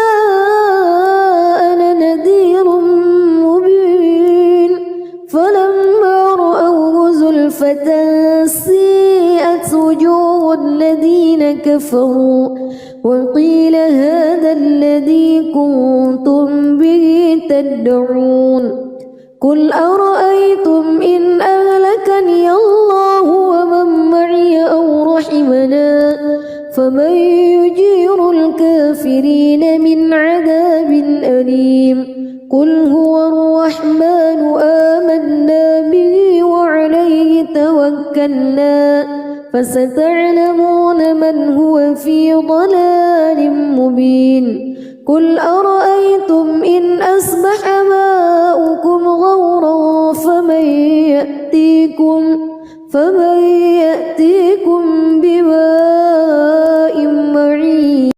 أنا نذير مبين فلما رأوه زلفة سيئت وجوه الذين كفروا وقيل هذا الذي كنتم به تدعون قل أرأيتم إن أهلكني الله ومن معي أو رحمنا فمن يجير الكافرين من عذاب أليم قل هو الرحمن آمنا به وعليه توكلنا فستعلمون من هو في ضلال مبين قل أرأيتم إن أصبح ماؤكم غورا فمن يأتيكم بماء معين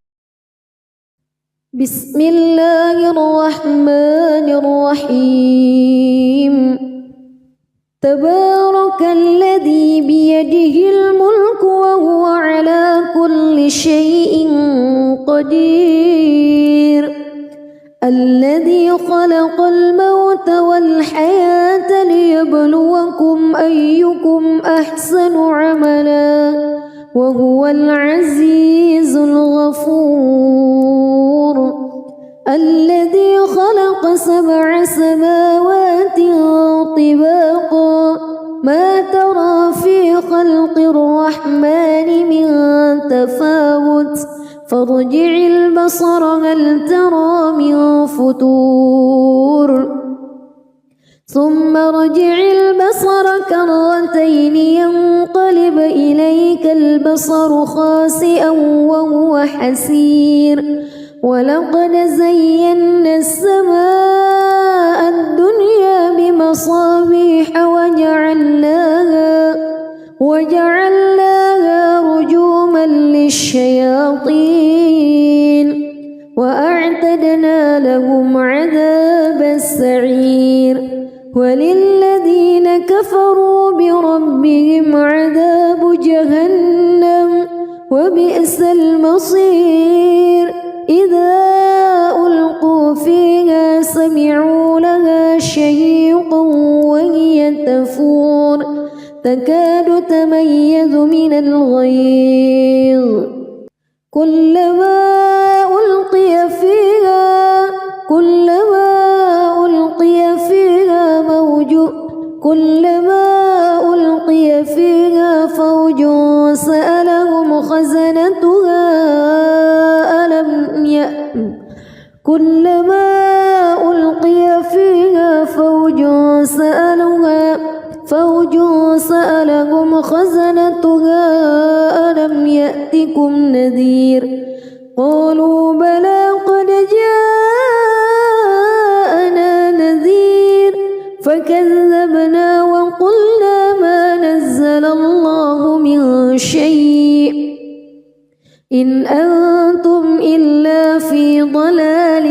بسم الله الرحمن الرحيم تبارك الذي بيده الملك وهو على كل شيء قدير الذي خلق الموت والحياة ليبلوكم أيكم أحسن عملا وهو العزيز الغفور الذي خلق 7 سماوات طباقا ما ترى في خلق الرحمن من تفاوت فارجع البصر هل ترى من فطور ثم ارجع البصر كرتين ينقلب إليك البصر خاسئا وهو حسير ولقد زينا السماء الدنيا بمصابيح وجعلناها رجوما للشياطين وأعتدنا لهم عذاب السعير وللذين كفروا بربهم عذاب جهنم وبئس المصير إذا ألقوا فيها سمعوا لها شهيقا وهي تفور تكاد تميز من الغيظ كلما ألقي فيها فوج سألهم خزنتها ألم يأتكم نذير قالوا بلى قد جاءنا نذير فكذبنا وقلنا ما نزل الله من شيء إن أنتم إلا في ضلال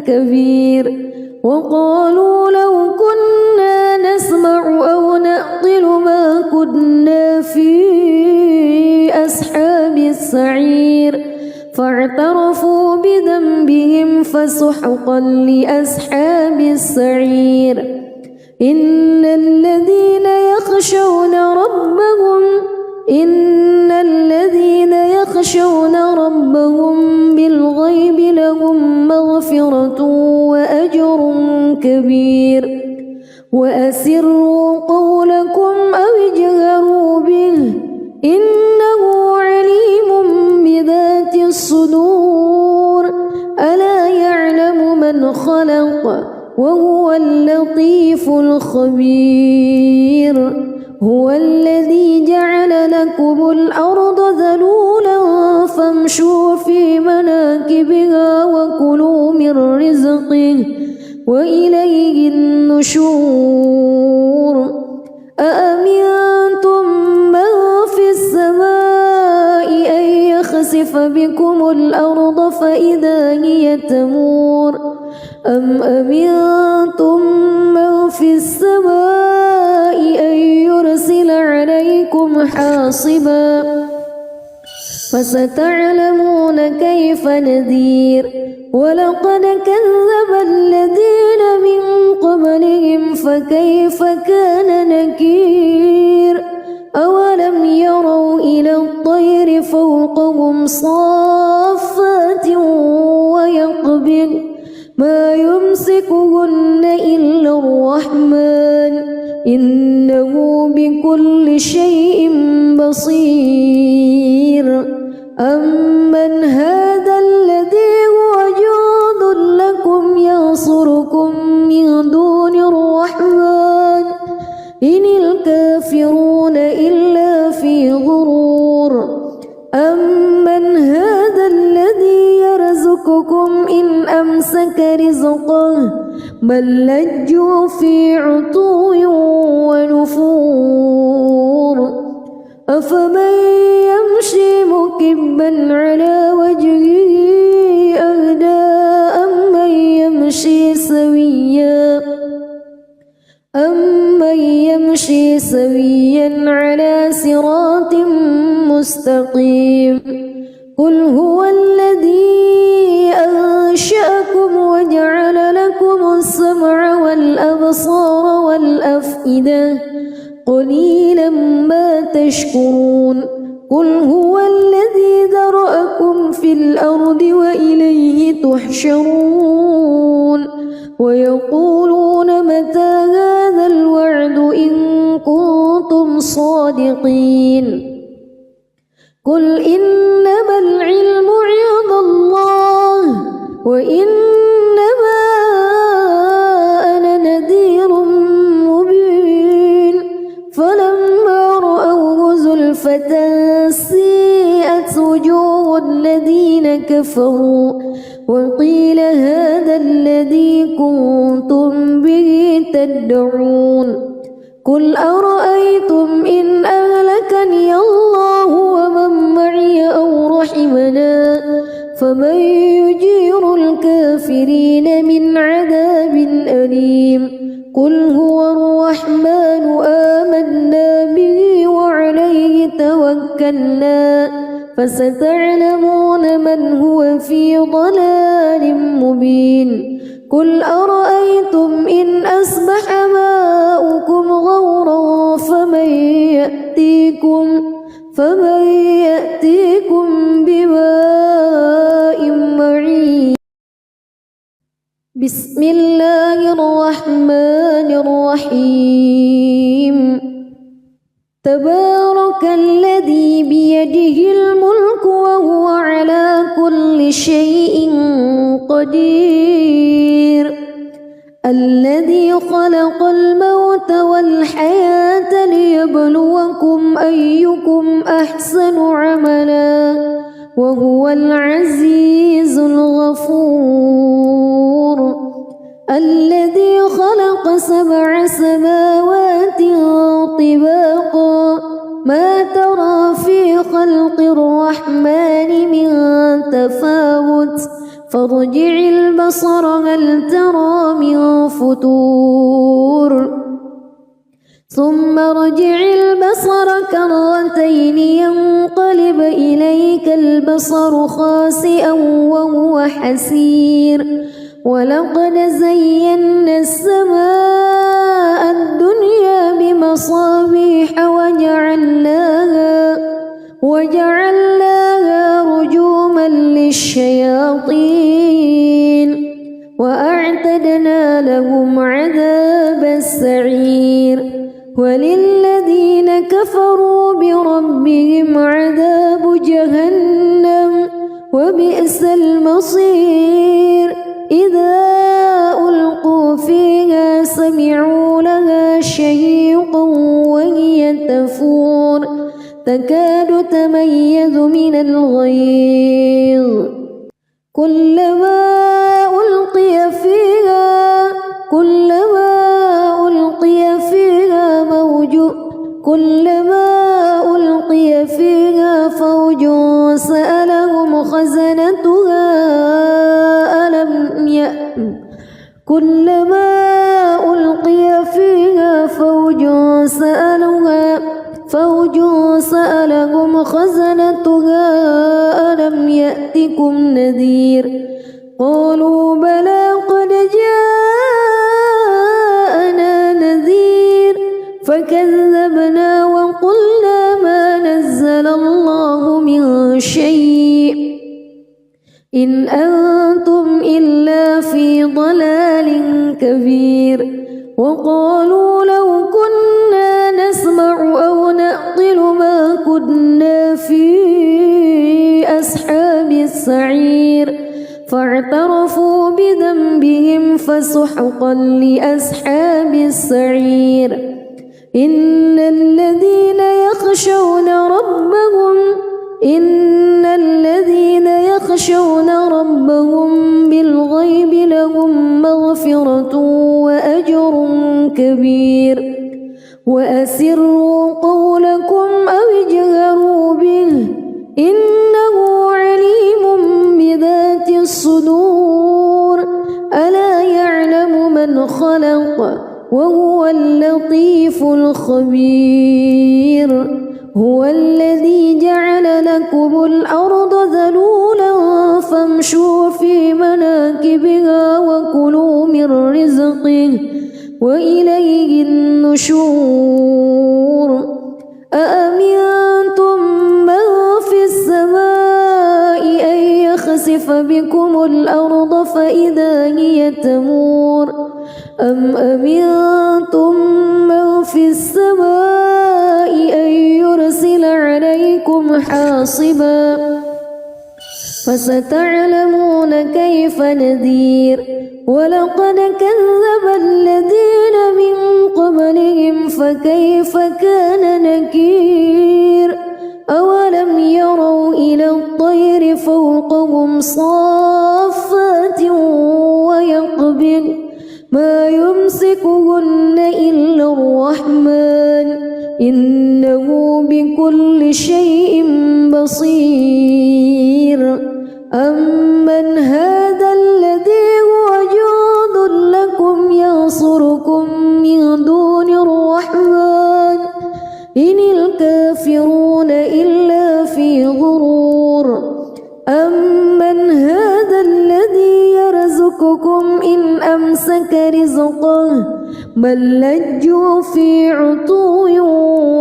كبير وقالوا لو كنا نسمع أو نعقل ما كنا في أصحاب السعير فاعترفوا بذنبهم فسحقا لأصحاب السعير إن الذين يخشون ربهم بالغيب لهم مغفرة وأجر كبير وأسروا قولكم أو اجهروا به إنه عليم بذات الصدور ألا يعلم من خلق وهو اللطيف الخبير هو الذي جعل لكم الأرض ذلولا فامشوا في مناكبها وكلوا من رزقه وإليه النشور أأمنتم من في السماء أن يخسف بكم الأرض فإذا هي تمور أم أمنتم من في السماء أن يرسل عليكم حاصبا فستعلمون كيف نذير ولقد كذب الذين من قبلهم فكيف كان نكير أولم يروا إلى الطير فوقهم صافات ويقبض ما يمسكهن إلا الرحمن إنه بكل شيء بصير أمن هذا الذي هو جند لكم ينصركم من دون الرحمن إن الكافرون إلا في غرور أمن هذا الذي يرزقكم إن أمسك رزقه بل لجوا في عتو ونفور أفمن يمشي مكبا على وجهه أهدى أمن يمشي سويا على صراط مستقيم قل هو الذي أنشأكم وجعل لكم السمع والأبصار والأفئدة قليلا ما تشكرون قل هو الذي ذرأكم في الأرض وإليه تحشرون ويقولون متى هذا الوعد إن كنتم صادقين قل إنما العلم عند الله وإنما أنا نذير مبين فلما رأوه زلفة سيئت وجوه الذين كفروا وقيل هذا الذي كنتم به تدعون قل أرأيتم إن أهلكني الله ومن معي أو رحمنا فمن يجير الكافرين من عذاب أليم قل هو الرحمن آمنا به وعليه توكلنا فستعلمون من هو في ضلال مبين قل أرأيتم إن أصبح ماؤكم غورا فمن يأتيكم بماء معين بسم الله الرحمن الرحيم تبارك الذي بيده الملك وهو على كل شيء قدير الذي خلق الموت والحياة ليبلوكم أيكم أحسن عملا وهو العزيز الغفور الذي خلق 7 سماوات طباقا ما ترى في خلق الرحمن من تفاوت فارجع البصر هل ترى من فتور ثم ارجع البصر كرتين ينقلب إليك البصر خاسئا وهو حسير ولقد زينا السماء الدنيا بمصابيح وجعلناها رجوما للشياطين وأعتدنا لهم عذاب السعير وللذين كفروا بربهم عذاب جهنم وبئس المصير إذا ألقوا فيها سمعوا لها شهيقا وهي تفور تكاد تميز من الغيظ كلما ألقي فيها فوج سألهم خزنتها كلما ألقي فيها فوج سألهم خزنتها ألم يأتكم نذير قالوا بلى قد جاءنا نذير فكذبنا وقلنا ما نزل الله من شيء إن أنتم إلا في ضلال كبير وقالوا لو كنا نسمع أو نعقل ما كنا في أصحاب السعير فاعترفوا بذنبهم فسحقا لأصحاب السعير إن الذين يخشون ربهم بالغيب لهم مغفرة وأجر كبير وأسروا قولكم أو اجهروا به إنه عليم بذات الصدور ألا يعلم من خلق وهو اللطيف الخبير هو الذي جعل لكم الأرض ذلولا فامشوا في مناكبها وكلوا من رزقه وإليه النشور أأمنتم من في السماء أن يخسف بكم الأرض فإذا هي تمور أم أمنتم من في السماء أن يرسل عليكم حاصبا فستعلمون كيف نذير ولقد كذب الذين من قبلهم فكيف كان نكير أولم يروا إلى الطير فوقهم صافات ويقبض ما يمسكهن إلا الرحمن إنه بكل شيء بصير أمن هذا الذي هو جند لكم ينصركم من دون الرحمن إن الكافرون إلا في غرور أمن هذا الذي يرزقكم إن أمسك رزقه بل لجوا في عتو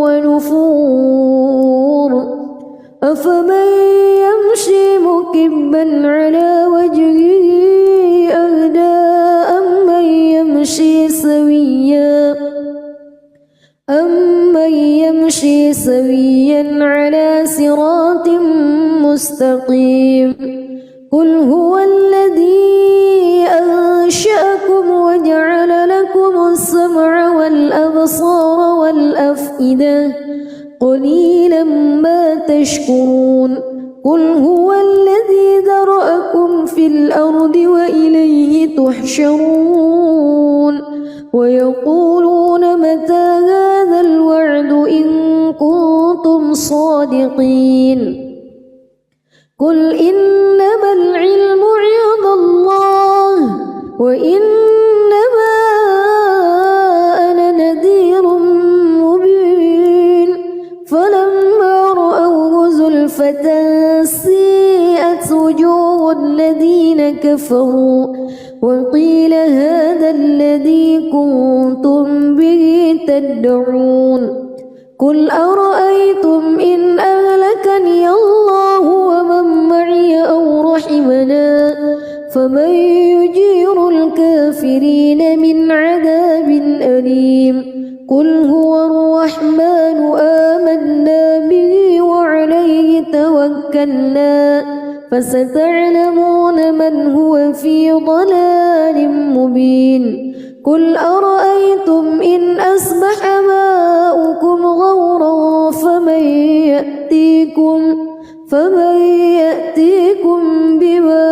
ونفور أفمن يمشي مكبا على وجهه أهدى أمن يمشي سويا على صراط مستقيم قل هو الذي أنشأكم وجعل لكم السمع والأبصار والأفئدة قليلا ما تشكرون قل هو الذي ذرأكم في الأرض وإليه تحشرون ويقولون متى هذا الوعد إن كنتم صادقين قل إنما العلم عند الله وإنما أنا نذير مبين فلما رأوه زلفة سيئت وجوه الذين كفروا وقيل هذا الذي كنتم به تدعون قل أرأيتم إن أهلكني الله ومن معي أو رحمنا فمن يجير الكافرين من عذاب أليم قل هو الرحمن آمنا به وعليه توكلنا فستعلمون من هو في ضلال مبين قل أرأيتم إن أصبح ماؤكم غورا فمن يأتيكم بماء